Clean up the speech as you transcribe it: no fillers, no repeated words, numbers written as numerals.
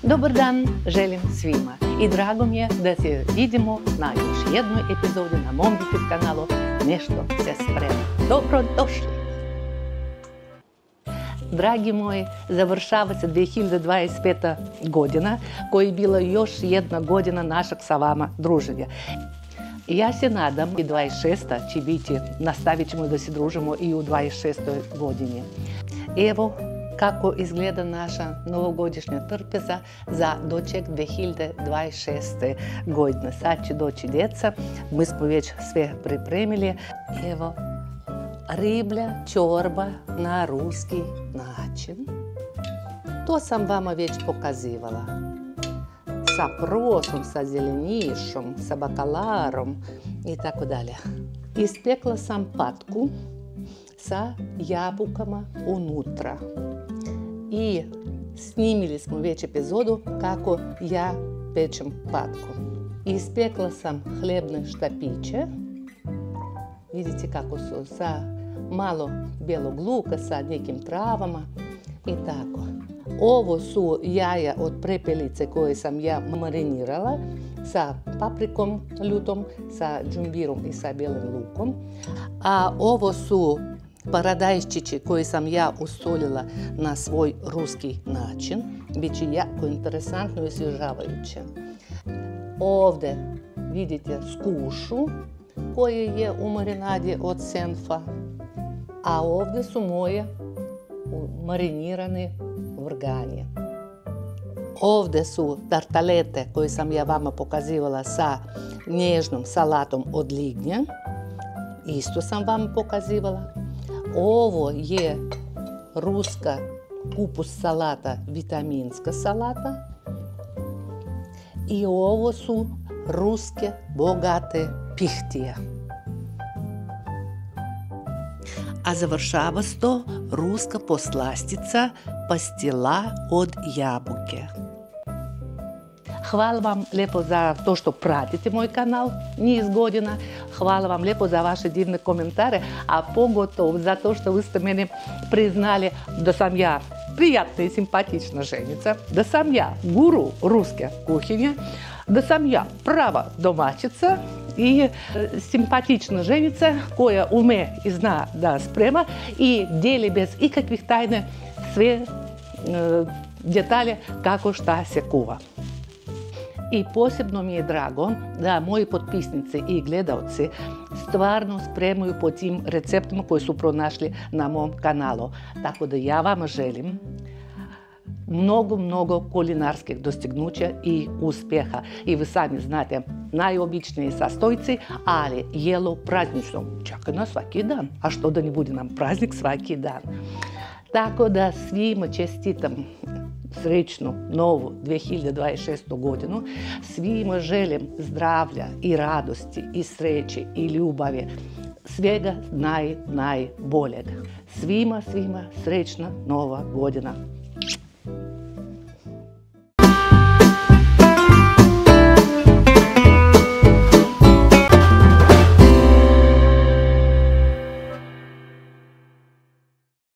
Dobar dan želim svima i drago mi je da se vidimo na još jednoj epizodi na mom YouTube kanalu Nešto se sprema. Dobro došli! Dragi moji, završava se 2025. godina, koja je bila još jedna godina našeg sa vama druženja. Ja se nadam i 26. će biti, nastavit ćemo da se družimo i u 26. godini. Evo kako izgleda naša novogodišnja trpeza za doček 2026. godine. Sad će doći djeca, mi smo već sve pripremili. Evo, riblja čorba na ruski način. To sam vama već pokazivala. Sa prosom, sa zelenišom, sa bakalarom i tako dalje. Ispekla sam patku sa jabukama unutra. I snimili smo već epizodu kako ja pečem patku. Ispekla sam hlebne štapiće. Vidite kako su, sa malo bijelog luka, sa nekim travama i tako. Ovo su jaja od prepelice koje sam ja marinirala sa paprikom ljutom, sa džumbirom i sa bijelim lukom. A ovo su paradajščići koje sam ja usolila na svoj ruski način. Biće jako interesantno i osvježavajuće. Ovdje vidite skušu koja je u marinadi od senfa. A ovdje su moje marinirane vrganje. Ovdje su tartalete koje sam ja vama pokazivala sa nježnom salatom od lignja. Isto sam vam pokazivala. Ovo je ruska kupus salata, vitaminska salata. I ovo su ruske bogate pihtije. A završava se to ruska poslastica pastila od jabuke. Hvala vam lijepo za to što pratite moj kanal niz godina. Hvala vam lijepo za vaše divne komentare, a pogotovo za to što vi ste meni priznali da sam ja prijatna i simpatična ženica, da sam ja guru ruske kuhinje, da sam ja prava domaćica i simpatična ženica koja ume i zna da sprema i dijeli bez ikakvih tajne sve detalje kako šta se kuva. I posebno mi je drago da moji potpisnici i gledalci stvarno spremaju po tim receptima koji su pronašli na mom kanalu. Tako da ja vama želim mnogo kulinarskih dostignuća i uspjeha. I vi sami znate, najobičniji sastojci, ali jelo praznično čeka na svaki dan. A što da ne bude nam praznik svaki dan? Tako da svima čestitam srećnu novu 2026. godinu. Svima želim zdravlja i radosti i sreće i ljubavi. Svega najboljeg. Svima srećna nova godina.